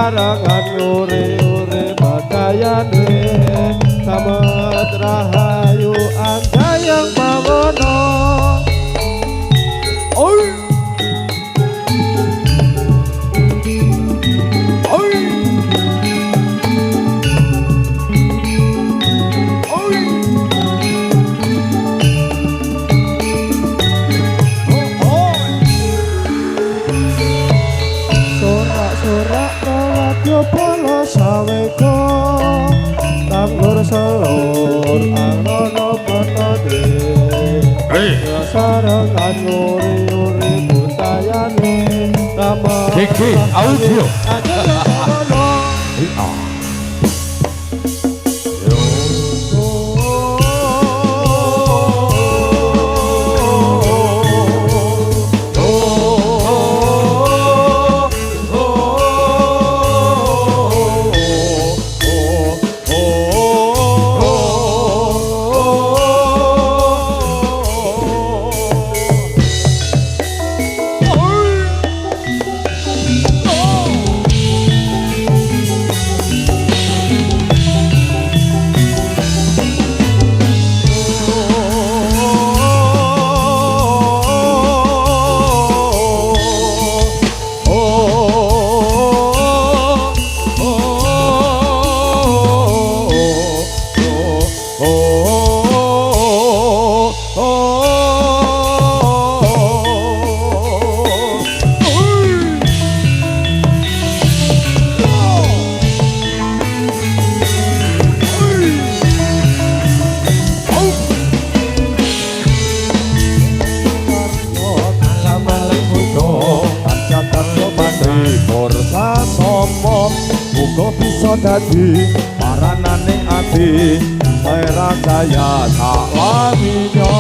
sarangan uri-uri badayane Samet rahayu andayang mawono Oi Oi Oi Sorak-sorak wadya pala saweko Tanglur selur anono penode sarangan uri-uri budayane Kiki audio dadi marananing ati merah daya sak laminya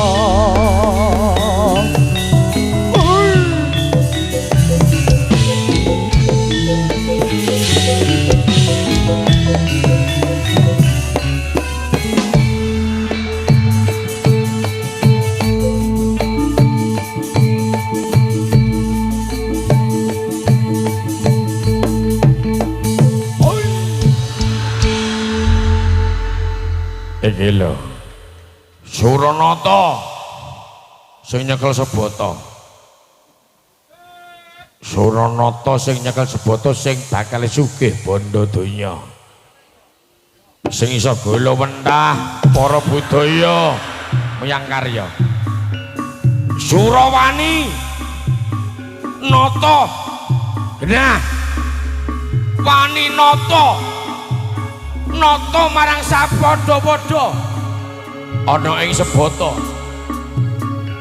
iki lho Suranata sing nyekel Sebata Suranata sing nyekel Sebata sing bakal sugih bondo donya sing iso golo wentah para budaya miyang karya Surawani Nata genah wani nata marang sapadha-padha ana ing Sebata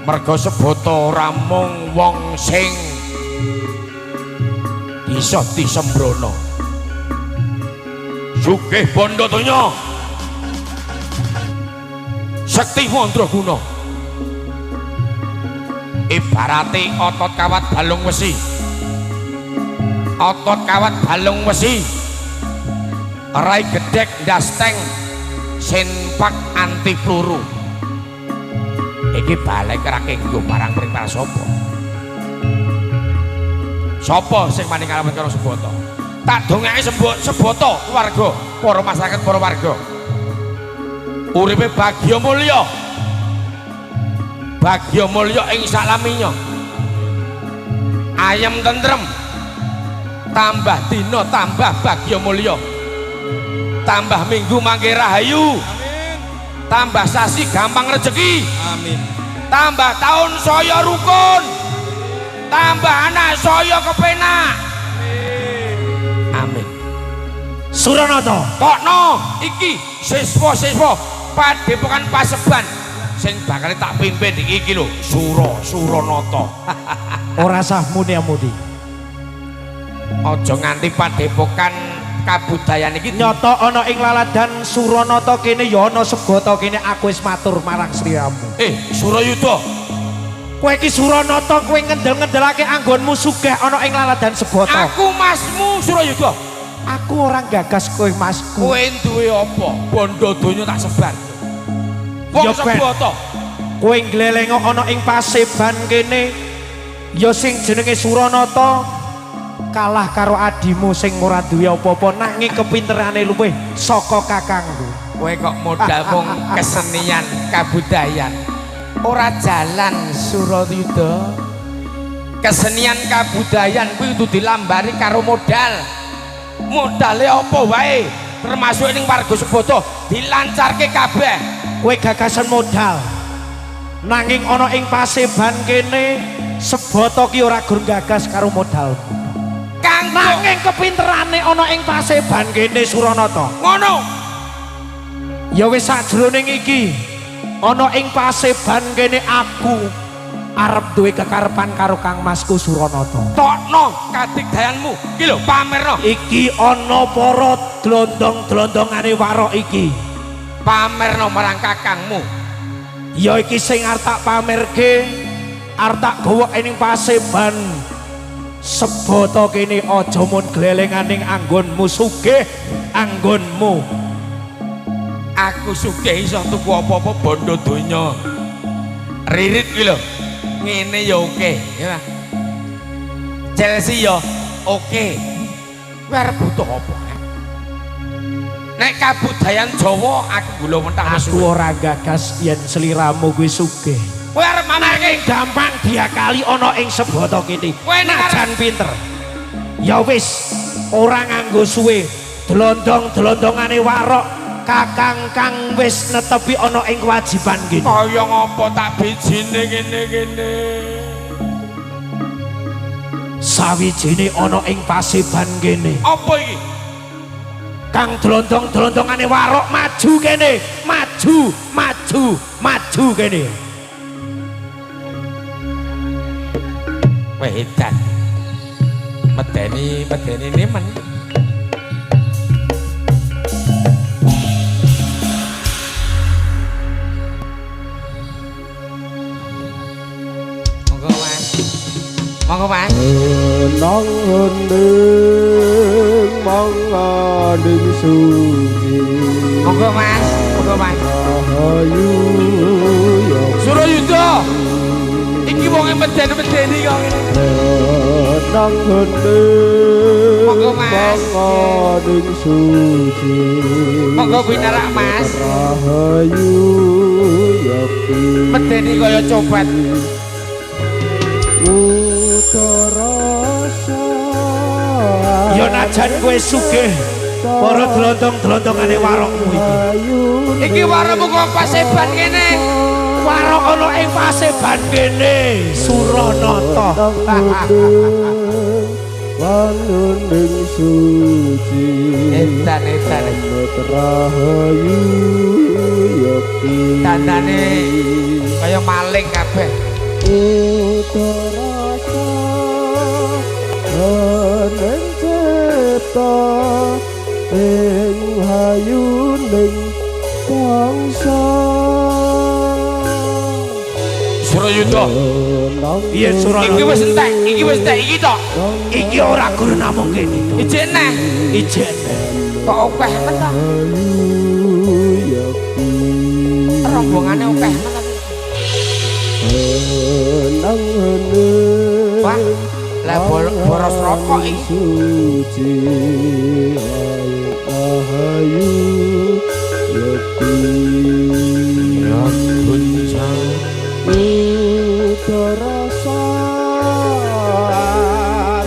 merga Sebata ora mung wong sing isa disembrono sugih bondo donya sekti mandraguna ibarate otot kawat balung wesi rai gedhek ndasteng senpak anti peluru iki balik ora kanggo marang para sapa sing maning kalawan karo Sebata tak dongake Sebata keluarga para masyarakat para warga uripe bagya mulya ing salaminya ayem tentrem tambah dina tambah bagya mulya tambah minggu mangke rahayu amin tambah sasi gampang rezeki amin tambah tahun saya rukun tambah anak saya kepenak amin Suranata kokno iki siswa Padepokan Paseban sing bakal tak pimpin iki lho Suranata ora sah muni-muni aja nganti Padepokan kabudayan iki nyata ana ing laladan Suranata kene ya ana Sebata kene aku wis matur marang sriyamu Surayuda kowe iki Suranata kowe ngendel-ngendelake anggonmu sugih ana ing laladan Sebata aku masmu Surayuda aku ora gagas kowe masku kowe duwe apa bondo donya tak sebar wong Sebata kowe nglelengo ana ing Paseban kene ya sing jenenge Suranata kalah karo adimu sing ora duwe apa-apa nanging kepinterane luwih saka kakangku. Kowe kok modal mung kesenian kabudayan. Ora jalan Suroyuda. Kesenian kabudayan kuwi kudu dilambari karo modal. Modale apa wae termasuk ning warga Seboto dilancarke kabeh. Kowe gagasan modal. Nanging ana ing paseban kene Seboto ki ora gur gagas karo modal. Kang Nanging kepinterane ana ing paseban kene Suranata. Ngono. Ya wis sajroning iki ana ing paseban kene aku arep duwe kekarepan karo Kang Masku Suranata. Tokno kadigdayanmu iki lho pamerno. Iki ana para glondong-glondongane warok iki. Pamerno marang kakangmu. Ya iki sing arep tak pamerke, arep tak gawa ing paseban Seboto kene aja mun glelenganing anggonmu sugih anggonmu. Aku sugih iso tuku apa-apa bondo donya. Ririt iki lho. Ngene ya oke, ya. Chelsea ya oke. Kowe arep butuh apa? Nek kabudayan Jawa aku gula mentah Aku ora gagas yen sliramu kuwi sugih. Kowe arep manake Gampang diakali ana ing Seboto kene. Kowe nek Najan pinter. Ya wis, ora nganggo suwe. Delondong-delondongane warok kakang kang wis netepi ana ing kewajiban kene. kaya ngapa tak bijine kene-kene. Sawijine ana ing paseban kene. Apa iki? Kang delondong-delondongane warok maju kene, maju kene. Wah edan. Medeni nemen. Monggo Mas. nang hending mangading suci Monggo Mas. rahayu ya Suroyuda. Iki wonge medeni kok ngene. nang hending Monggo, Mas. mangading suci Monggo binarak Mas. rahayu yakti Medeni kaya copet. utarasa Ya najan kowe sugih para delondong-delondongane warokmu iki. Iki warungmu kok paseban kene. Warok ana ing paseban kene Suranata. wanunding suci Edan. rahayu yakti Dandane kaya maling kabeh. utarasa ning cipta ing hayuning bangsa Suroyuda. Iya Suranata. Iki wis entek, iki tok. Iki ora gur namung kene. Ijek neh. Ijene. Kok opeh men to? Rombongane opeh men to. Wah, lah boros rokok iki. suci rahayu yakti utarasa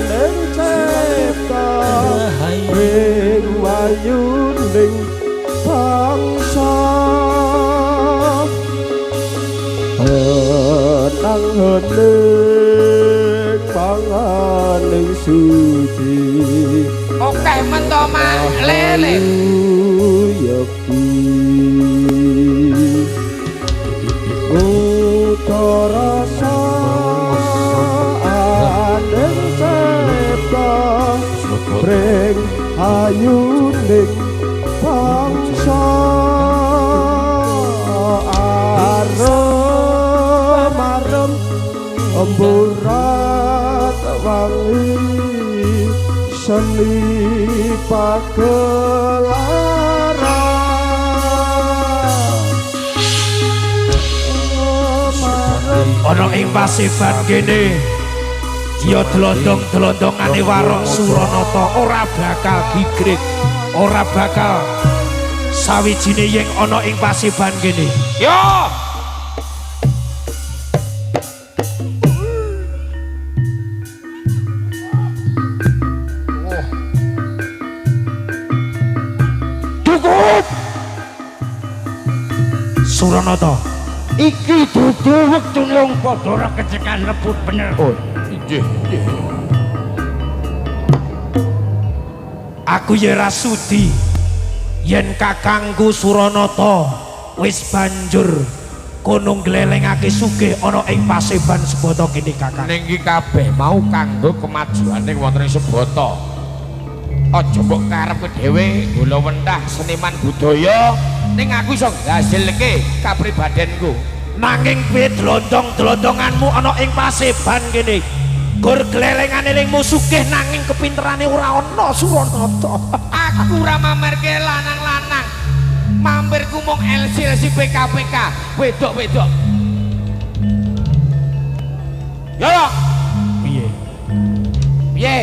ning cipta ing wayuning bangsa nang hending panganing suci Oke men to Mas. Lele. yakti utarasa aning cipta bring ayuning bangsa arem emburat wangi seni pagelaran Ana ing paseban kene ya delondong-delondongane warok Suranata ora bakal gigrek, ora bakal sawijine yang ana ing Paseban kene. Yo. Cukup. Suranata, iki dudu wektune wong padha ora kecekan rebut bener. Oh, inggih, inggih. Aku ya rasudi yen kakangku Suranata wis banjur kono glelengake sugih ana ing Paseban Sebata kene kakang. Ning iki kabeh mau kanggo kemajuane wonten ing Sebata. Aja mbok karepke dhewe gula wentah seniman budaya ning aku iso ngasilke kapribadenku. Nanging piye dlondong-dlondonganmu ana ing Paseban kene? Gur glelengane ning sugih nanging kepinterane ora ana Suranata. Aku ora mamerke lanang-lanang. Mampirku mung LC PKPK, wedok-wedok. Yo. Piye? Piye?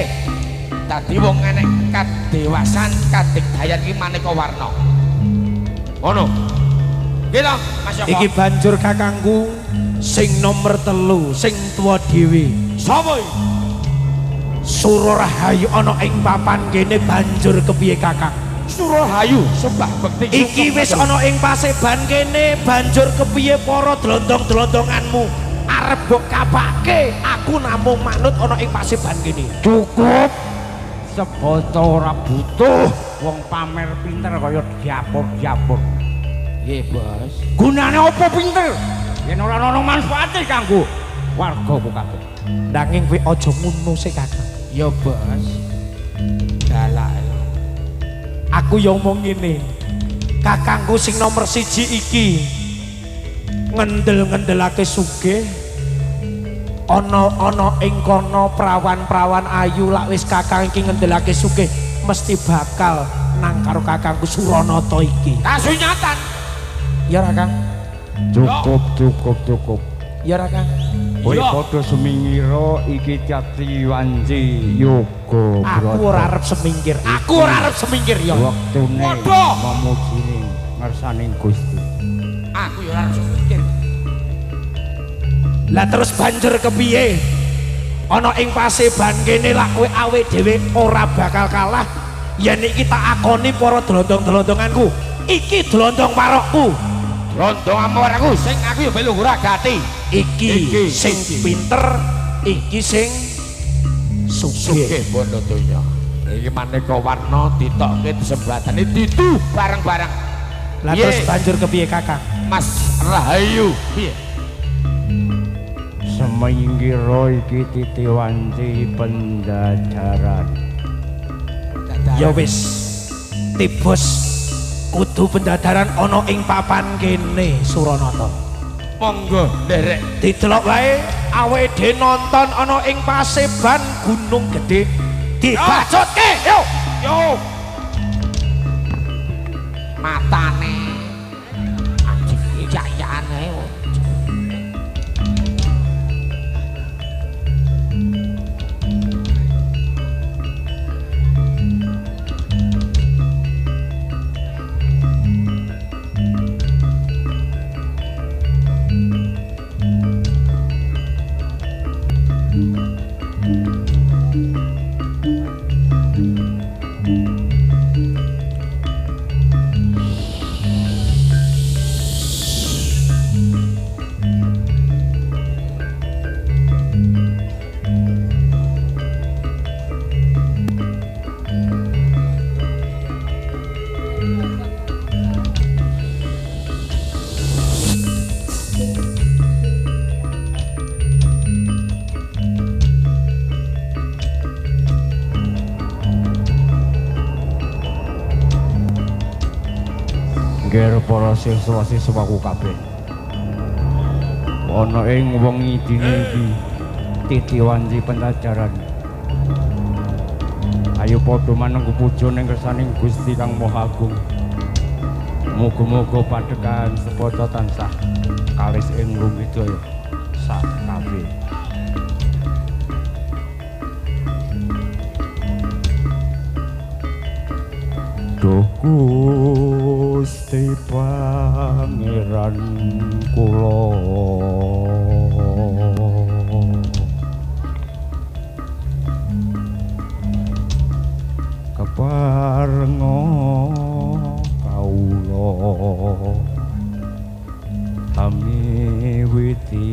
Tadi wong enek kadewasan kadigdayan iki maneka warna. Ngono. Nggih to, Mas Yoko. Iki banjur kakangku sing nomor 3 sing tuwa dhewe. Sapa iki? Surarahayu ana ing papan kene banjur kepiye kakang? Surarahayu sembah bekti. Iki wis ana ing Paseban kene banjur kepiye para dlondong-dlondonganmu? Arep mbok kapake aku namung manut ana ing Paseban kene. Cukup. Sebata ora butuh wong pamer pinter kaya diapur-diapur. Nggih, Bos. Gunane apa pinter? Yen ora ana manfaate kanggo wargaku kabeh. Nanging kowe aja ngono sik kakang. Ya, Bos. Dalake. Aku ya ngomong ngene. Kakangku sing nomor 1 iki ngendel-ngendelake sugih ana ing kono prawan-prawan ayu lak wis kakang iki ngendelake sugih mesti bakal nang karo kakangku Suranata iki. Kasunyatan. Ya ra Kang? Cukup. Ya ra Kang? Kowe Iya. padha semingira iki Jati Wanci Yoga Aku ora arep semingkir. Aku ora arep semingkir ya. Waktune Waduh. memuji ngersaning Gusti. Aku ya ora harus mikir. Lah terus banjur kepiye? Ana ing Paseban kene lak kowe awe dhewe ora bakal kalah. Yen iki tak akoni para dlondong-dlondonganku. Iki dlondong parokku. Rondong amorku sing aku ya melu ora gati. Iki sing pinter, iki sing sugih. Sugih bondo donya. Iki maneka warna ditokke disembatane ditu bareng-bareng. Lah terus banjur kepiye kakang? Mas Rahayu piye? Semingira iki Titi Wanci pendajaran. Ya wis tibos kudu pendadaran ana ing papan kene Suranata. Monggo nderek. Didelok wae awake dhewe nonton ana ing Paseban Gunung Gedhe dibacutke yo Yo. Matane anjing jayane. Ngger para siswa-siswaku kabeh. Ana ing wengi dina iki Titi Wanci Pendajaran. Ayo padha manunggu puja ning kersaning Gusti Kang Maha Agung. Muga-muga padekan sepata tansah kawis ing rumidaya sak kabeh. Duh Gusti Pangeran kula keparenga kawula hamiwiti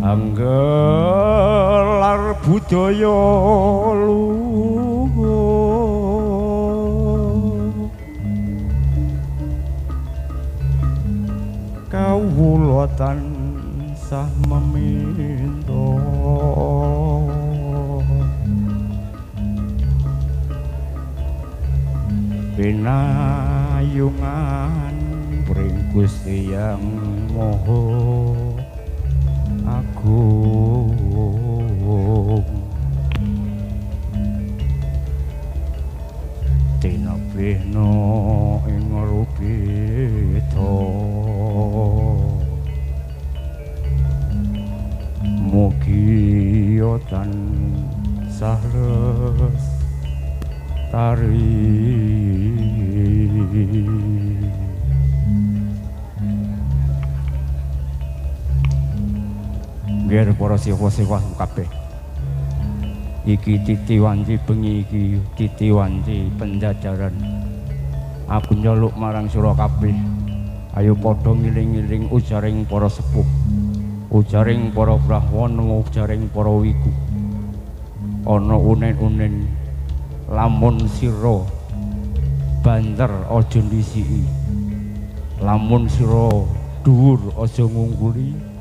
anggelar budaya luhur kawula tansah meminta pinayungan pring Gusti Yang Maha Agung tinebihna ing rupita mugi tansah lestari Ger para siwa-siwa kabeh. Iki titi wanci bengi iki titi wanci penjajaran. Aku nyeluk marang sira kabeh. Ayo padha ngiling-iling ujaring para sepuh. Ujaring para brahwana, ujaring para wiku. Ana unen-unen lamun sira banter aja ndisiki. Lamun sira dhuwur aja ngungkuli.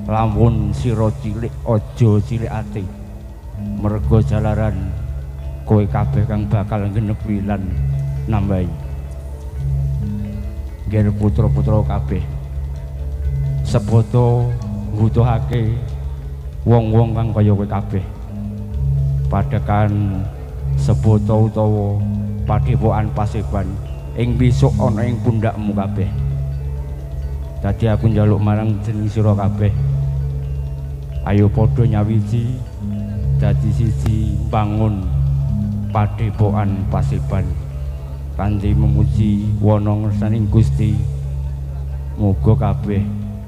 Lamun sira cilik aja cilik ati merga jalaran kowe kabeh kang bakal ngenepi lan nambahi nggih putra-putra kabeh seboto mbutuhake wong-wong kang kaya kowe kabeh padekan seboto utawa padepokan Paseban ing besok ana ing pundakmu kabeh dadi aku njaluk marang jeneng sira kabeh ayo padha nyawiji dadi siji bangun padepokan Paseban kanthi memuji wana ngersaning Gusti muga kabeh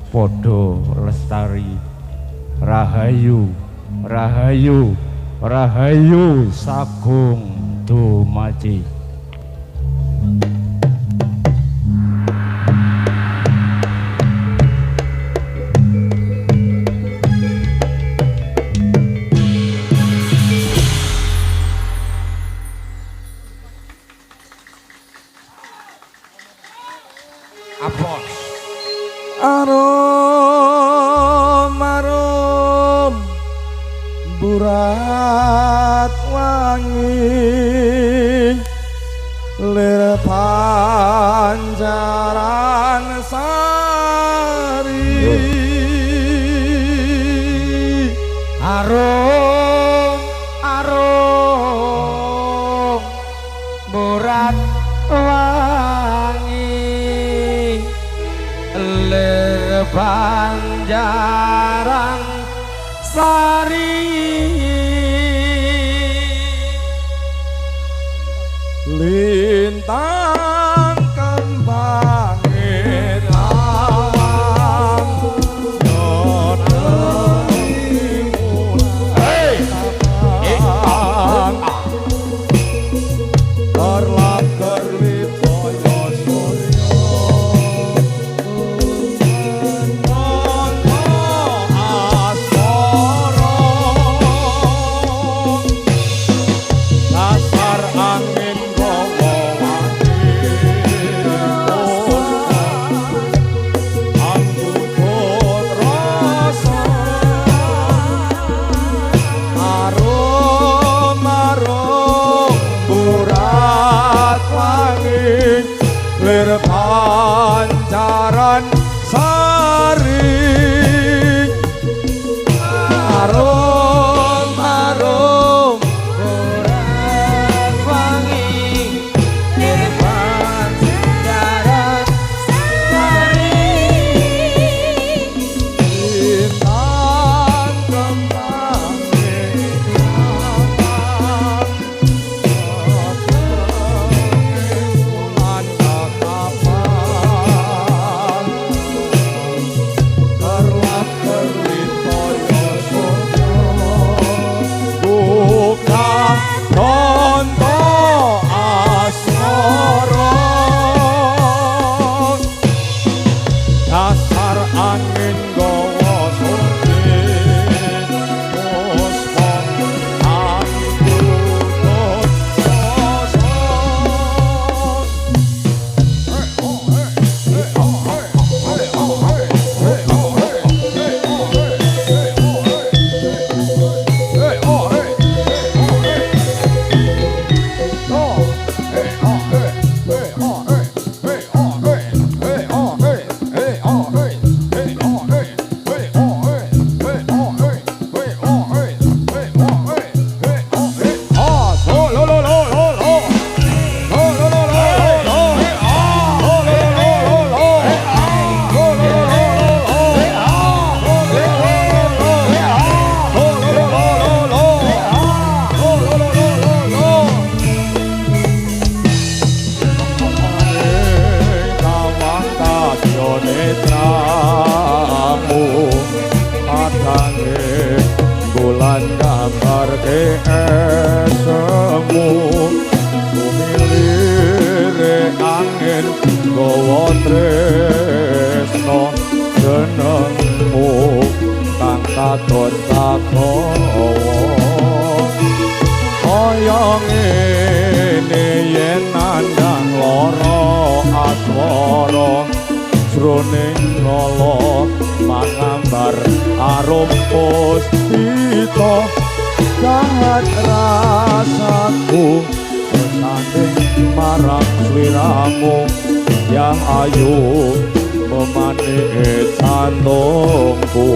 padha lestari rahayu rahayu rahayu sagung dumaji arom arom burat wangi lir panjaran sari arom arom burat wangi lir panjaran sari lintang kembangin awan nyodeng mulai terlap kerlip boyo suryo dasar angin lir pancaran sari arom arom burat wangi lir pancaran sari lintang nggambarke esemu sumilire angin gawa tresno jenengmu kang katon kakowo kaya ngene yen nandang lara aswara jroning lala mangambar arum puspita jahat rasaku sesanding marang sliramu yang ayu memanik jantungku.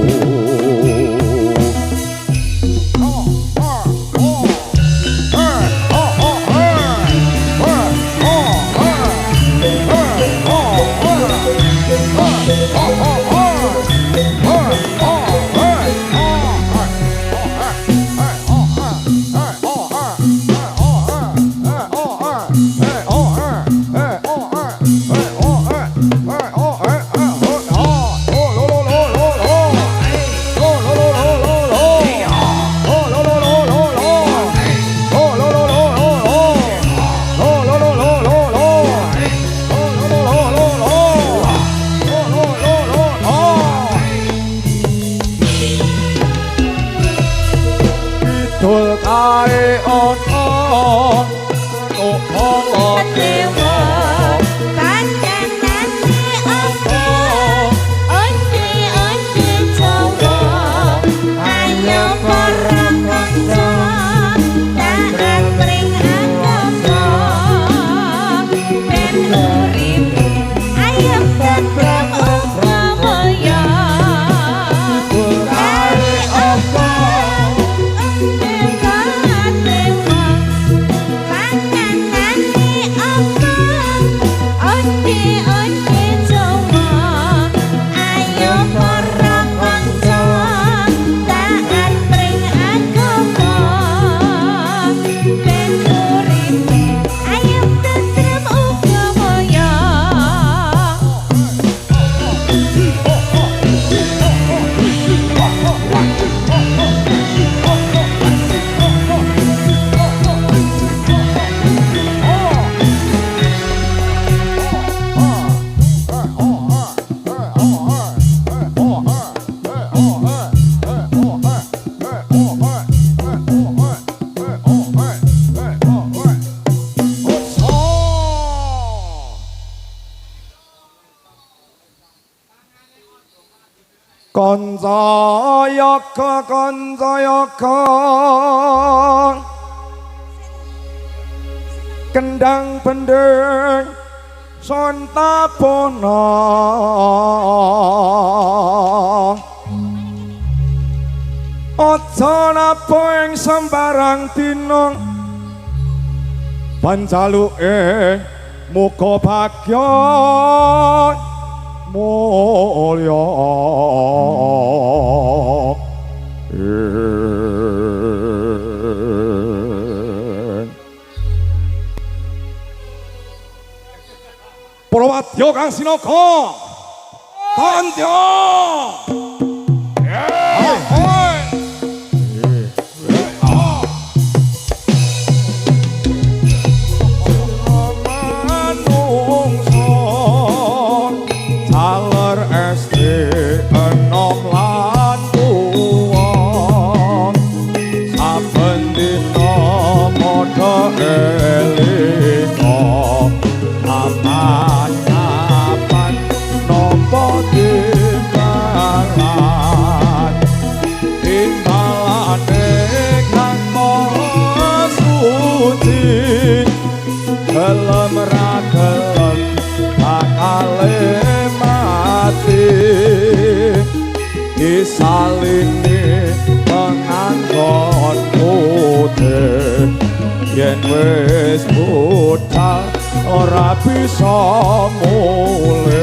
Dul kae ono kok olo dewa kancanane apa onde Jawa ayo para kanca taat pring agama ben urip ayo tetep upaya dul kae ono Koncoyoko kendang pendeng sontapona aja napa ing sembarang dina panjaluke muga bagya mulya Prawadya kang sinaka kandha salini penganggon putih yen wis budal ora bisa mulih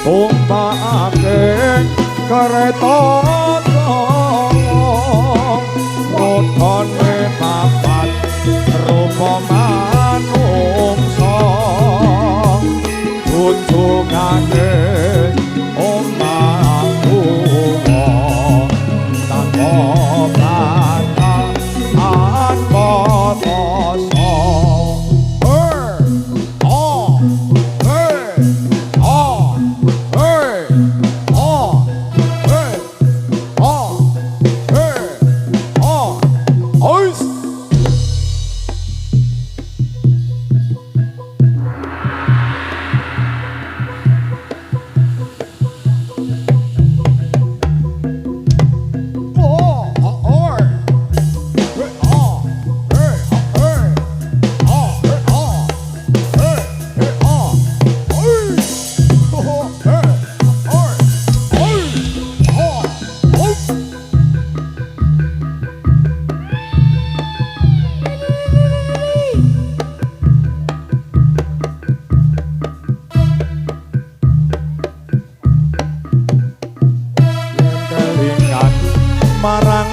tumpake kereta rotone papat rupa manungsa tunjungane omahku tanpa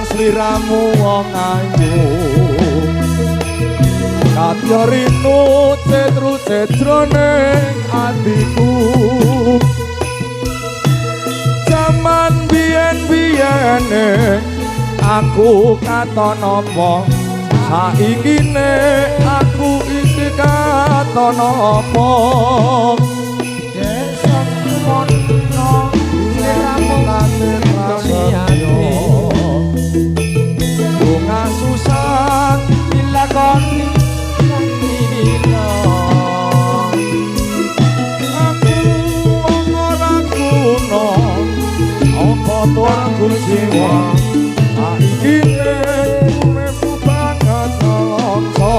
sliramu wong ayu kadya rinu cetru cetrone atiku zaman biyen-biyene aku katon apa saikine aku iki katon apa Desa mono sliramu prasetyo bunga susah dilakoni dina aku ora kuno apa tuaku jiwa saikine uripku banget nelongso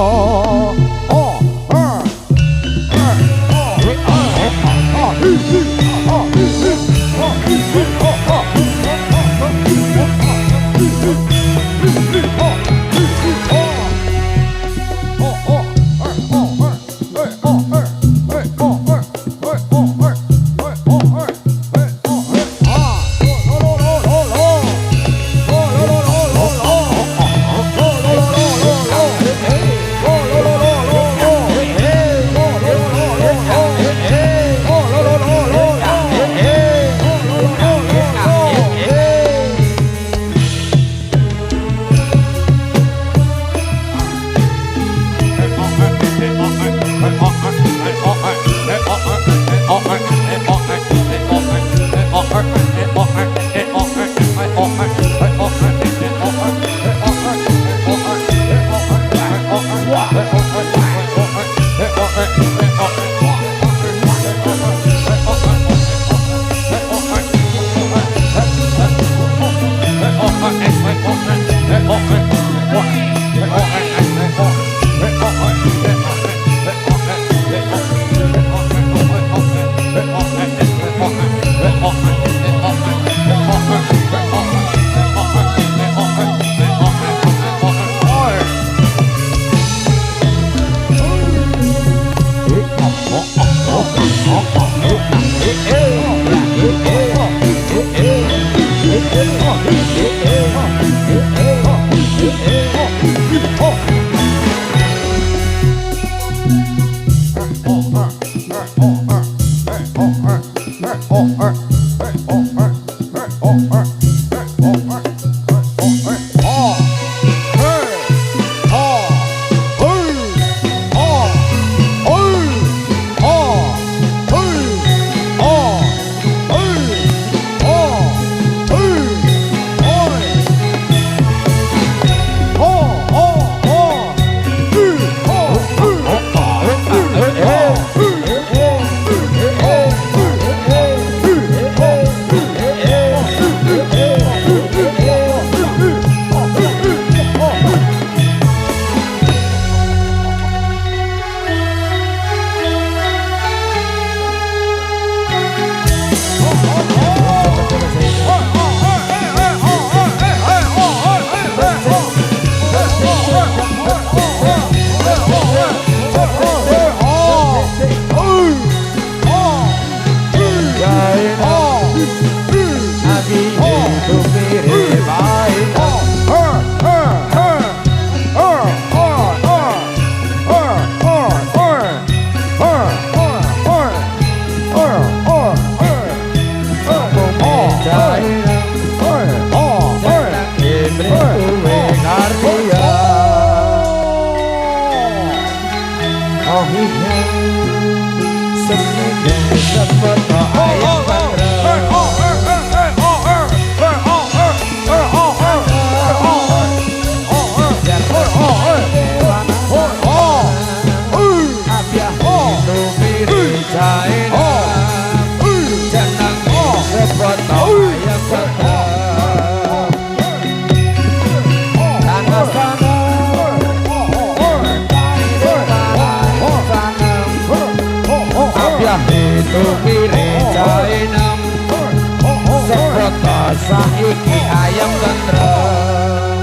saiki ayam tentrem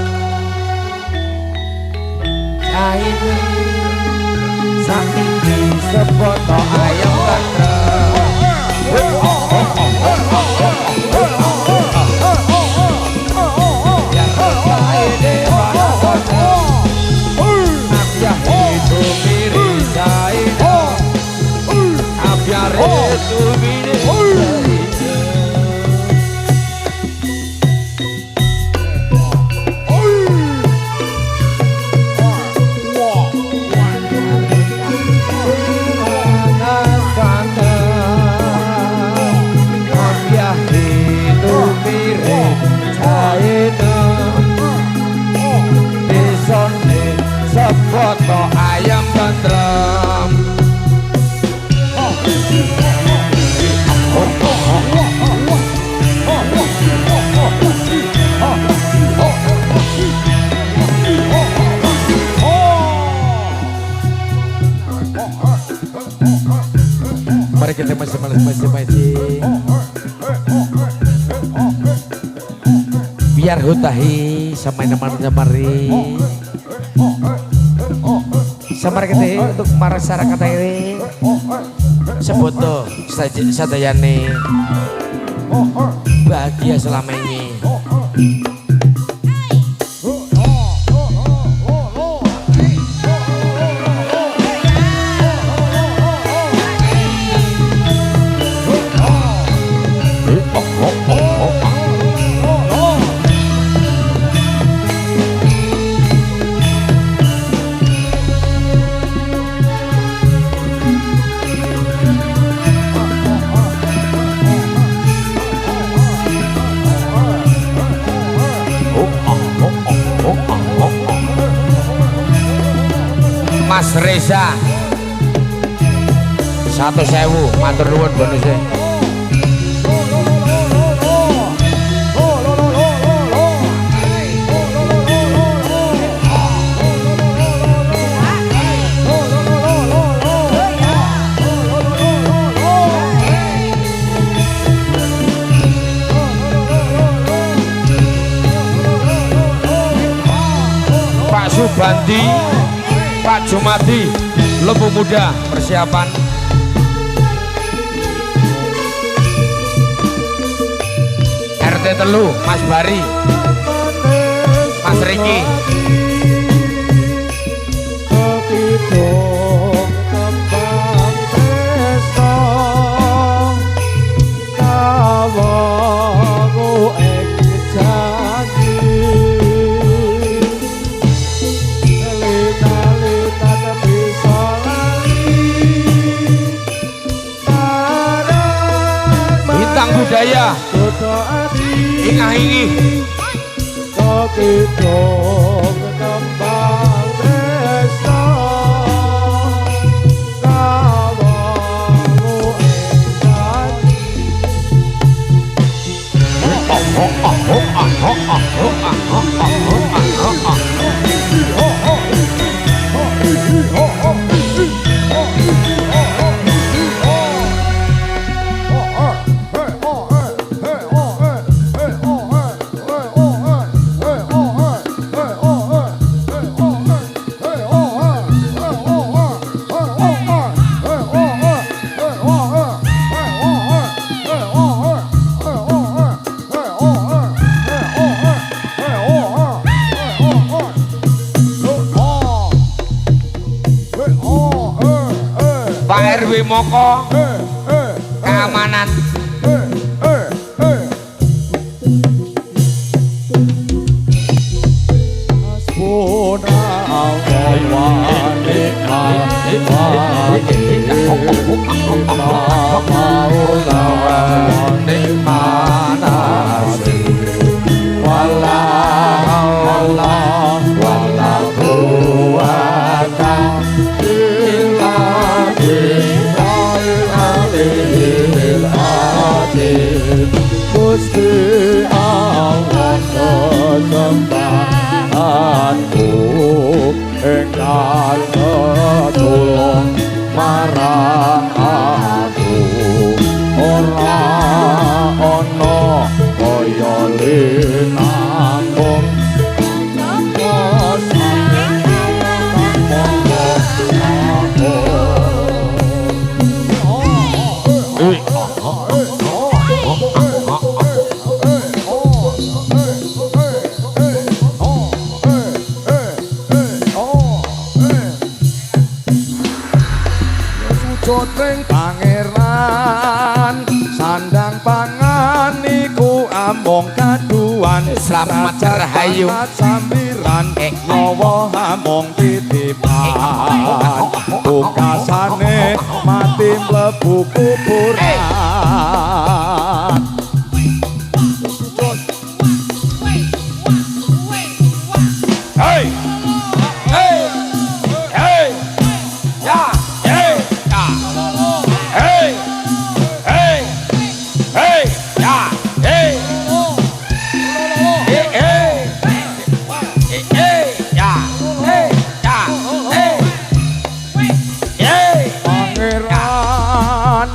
aine saiki sepoto ayam tentrem kita masih biar hutahi sama teman mari samar kita untuk masyarakat ini sebuto sadayane bahagia selama ini. Mas Reza 1.000 matur nuwun bonusnya. Pak Subandi, Pak Jumadi, Lembu Muda persiapan. RT Telu, Mas Bari, Mas Riki. Bintang budaya ingah ingih Pak RW Moko keamanan. Gusti Allah kesembahanku engkang tulung marang aku ora ana kaya linambung Sutring pangeran sandang pangan niku among kaduan Slamet Rahayu sambiran nyawa among titipan pungkasane mati mlebu kuburan. Hey, hey, hey, ya, hey, ya, hey, hey, hey, ya, hey, hey, hey, hey, ya, hey, ya, hey, hey, Pangeran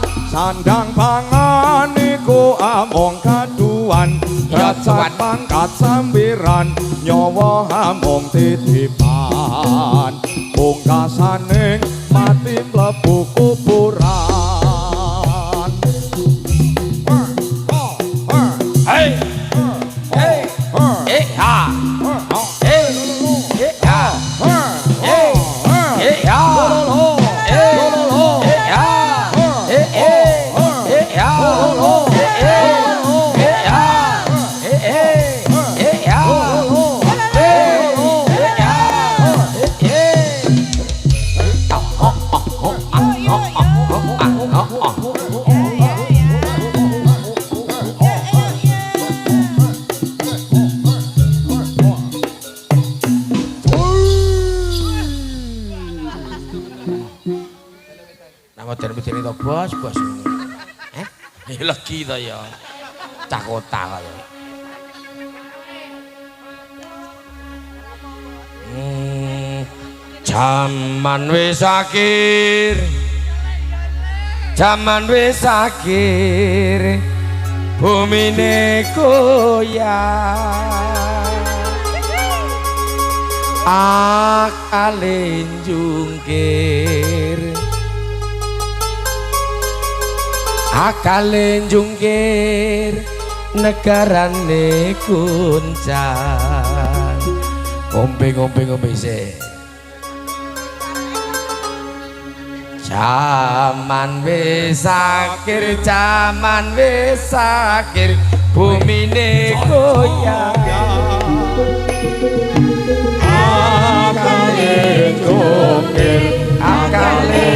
mung titipan pungkasane mati mlebu kuburan. Hey, hey, ha, hey, ha, hey, ha, Bocor-bocor itu bos. Legi to ya. Cah kota kaya. Jaman wis akhir. Jaman wis akhir. Bumine goyah. Akale jungkir. Akale jungkir negarane kuncang. Ngombe sih. Jaman wis akhir, jaman wis akhir, bumine goyah. Akale jungkir, akale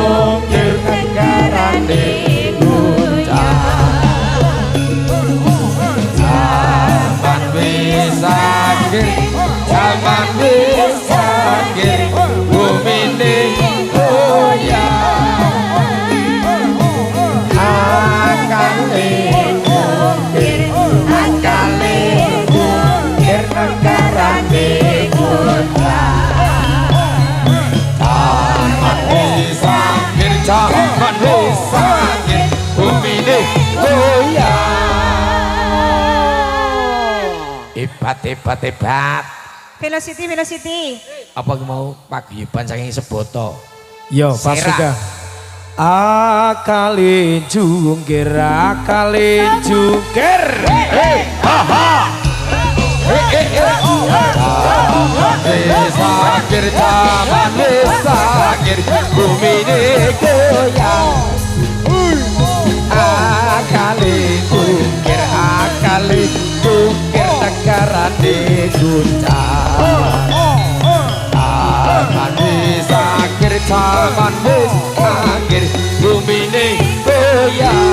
jungkir negarane jaman wis akhir bumine goyah. Akale jungkir, akale jungkir negarane jaman wis akhir, jaman wis akhir bumine goyah. Hebat. Velocity. Apa mau paguyuban saking Seboto? Yo Pak Sugeng. Akale jungkir, akale jungkir. Jaman wis akhir bumine goyah. Akale jungkir, akale jungkir negarane guncang. Jaman wis akhir, jaman wis akhir bumine goyah.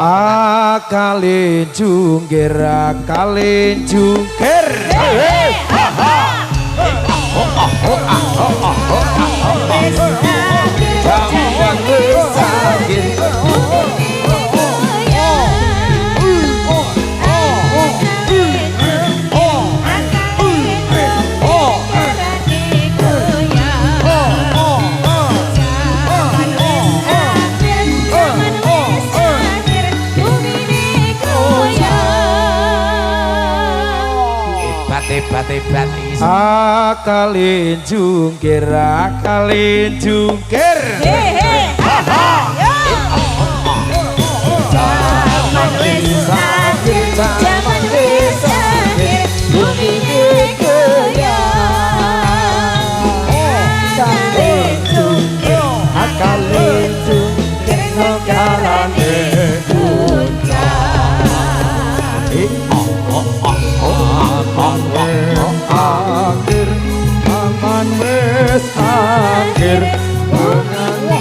Akale jungkir, akale jungkir. Jaman wis akhir hebat iki. Akale jungkir, akale jungkir. Jaman wis akhir, jaman wis akhir bumine goyah. Akale jungkir, akale jungkir negarane guncang. Akhir, aman wis akhir, Akale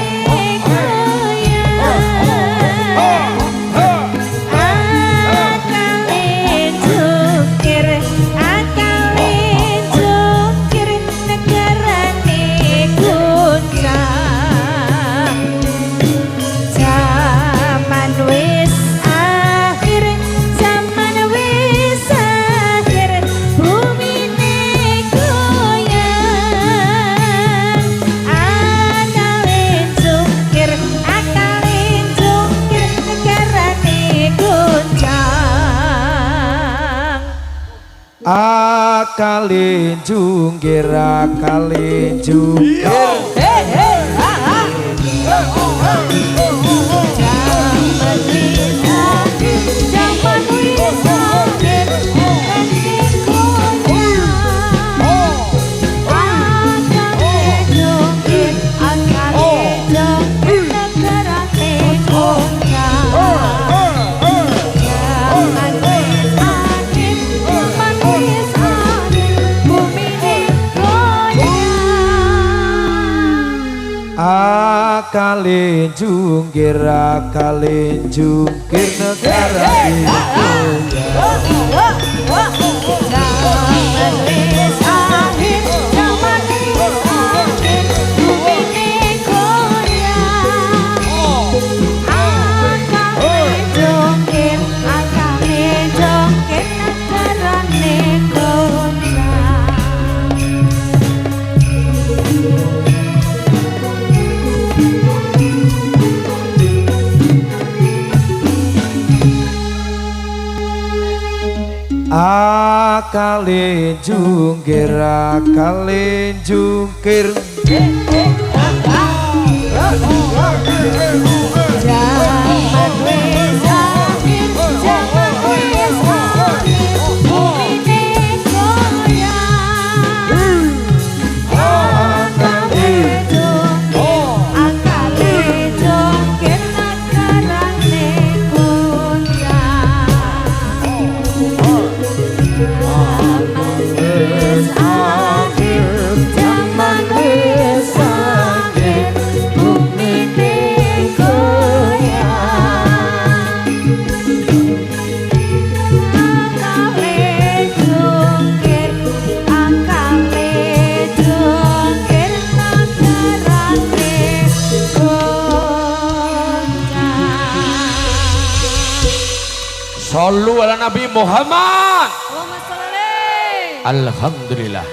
akale jungkir akale jungkir akale jungkir negara akale jungkir Sallu ala Nabi Muhammad. Alhamdulillah.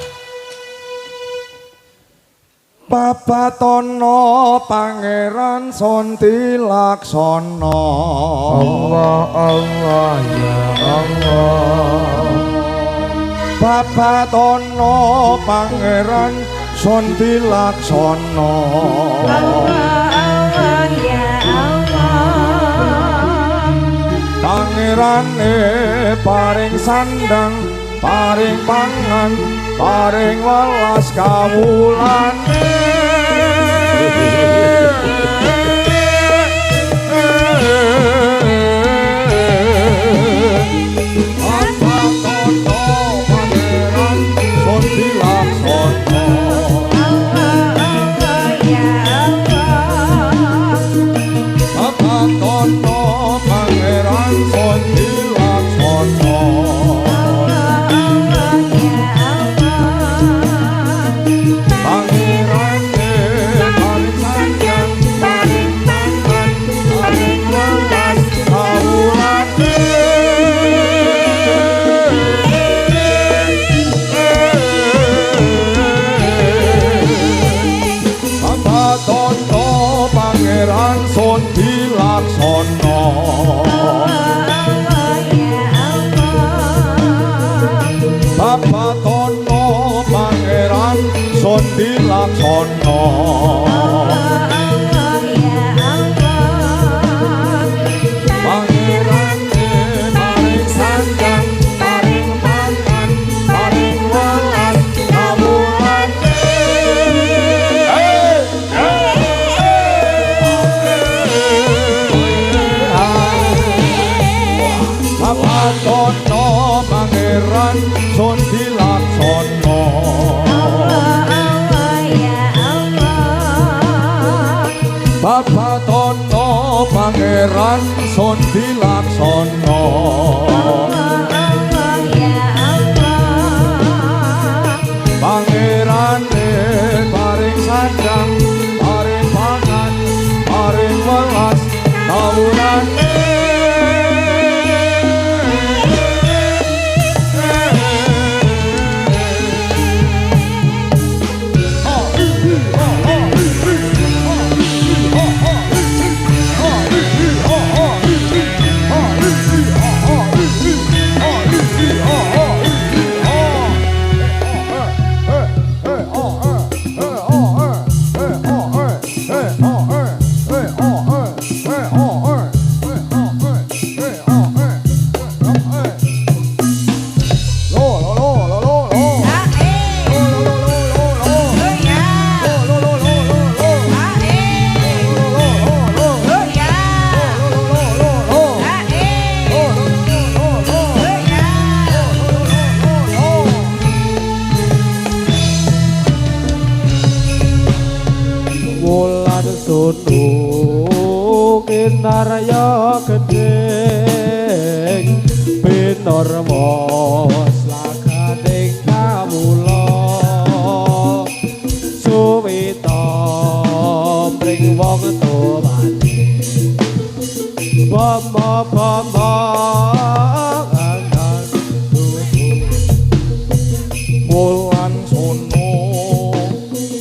Babatono Pangeran Sonti Laksana. Allah Allah ya Allah. Babatono Pangeran Sonti Laksana. Allah ya Allah. Pangerane paring sandang, paring pangan, paring welas kawulane. Babatono Pangeran Sonti Laksana. Pangerane paring sandang, paring pangan, paring welas kawulane. Babatono Pangeran Sonti Laksana. Babatono Pangeran Sonti Laksana. Pangerane paring sandang, paring pangan, paring welas kawulane. Kinarya gedeng Pinurmo slaganing kawula Suwita mring wong tuwane Bama Wulan sono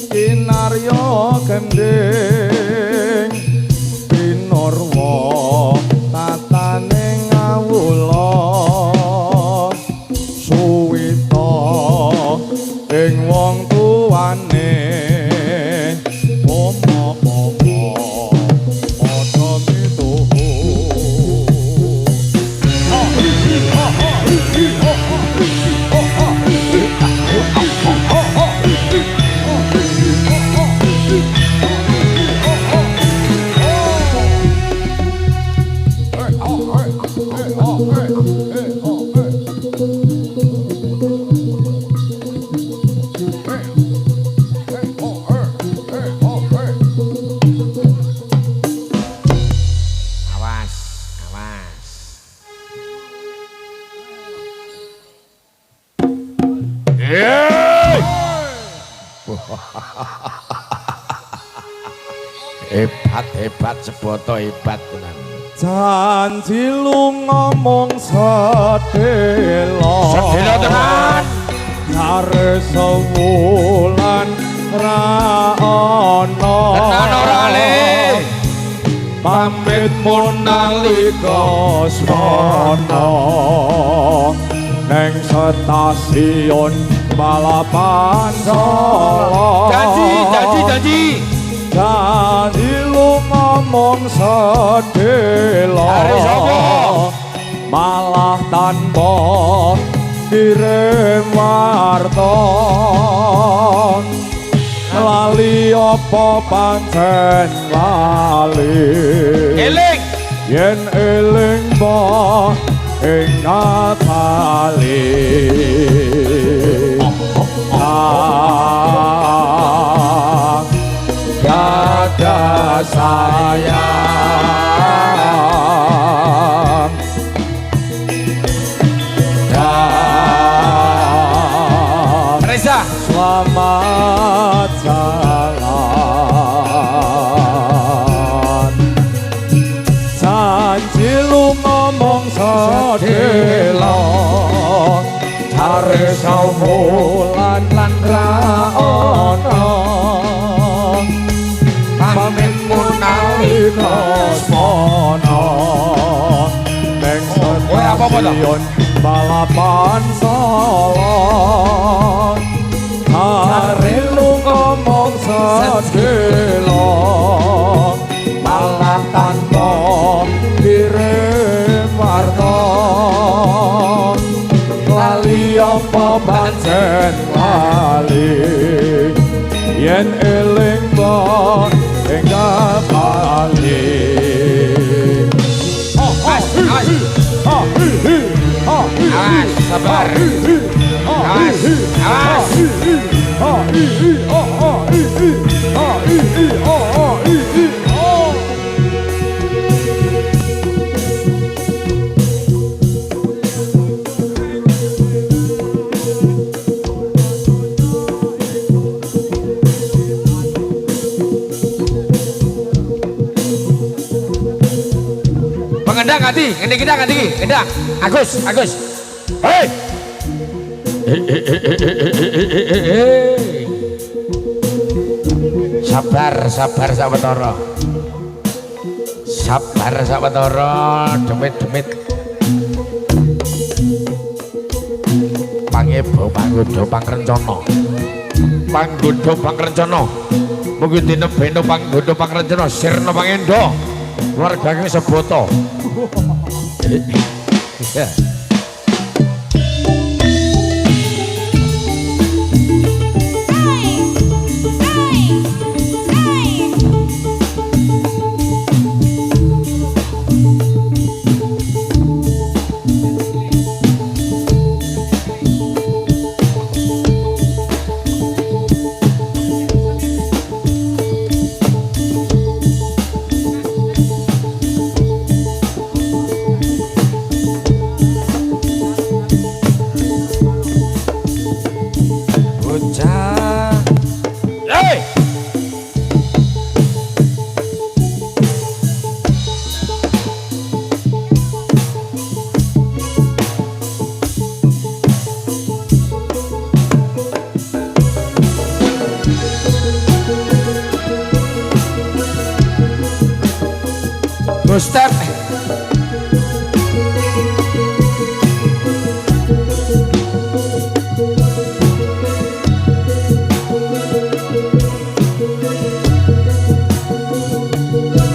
kinarya gendeng pinurwa tatane ngawula suwita ing wong tuwane pomo-pomo padha mituhu Awas, awas. Hebat seboto hebat tenan. janji lu ngomong sedelo Sedelo tenan. Jare sewulan ra ono Tenan ora le. pamit mun nalika sono neng stasiun balapan Solo Janji. Janji lu ngomong sedelo Hari sapa? Malah tanpa kirim warta lali apa pancen lali Eling. yen eling po ing katali Gada sayang dan Reza. selamat jalan janji lu ngomong sedelo jare sawulan lan ra ono pamit nalika sono neng stasiun balapan Solo hari lu ngomong sedelo malah tanpa kirim warta lali apa pancen lali yen eling bo ing kapali Awas, sabar. Awas. Pengendang hati, gendang hati, gendang. Agus. Hei. Sabar sawetara. Sabar sawetara, demit. Pangebo panggodha pangrencana. Panggodha pangrencana. Mugi dina beno panggodha pangrencana sirna pangendo. Wargane seboto. Ya. Gustep.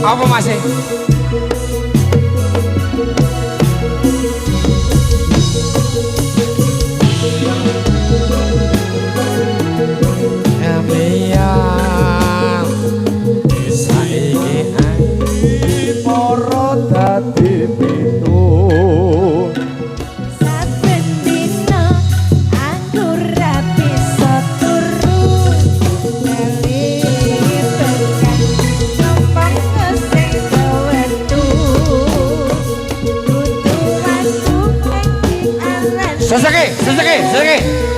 Apa masih? Para dadi pitu Saben dina aku ra bisa turu Nelibekan Numpang ngesing kewetu Kudu masuk ing aran Seseki.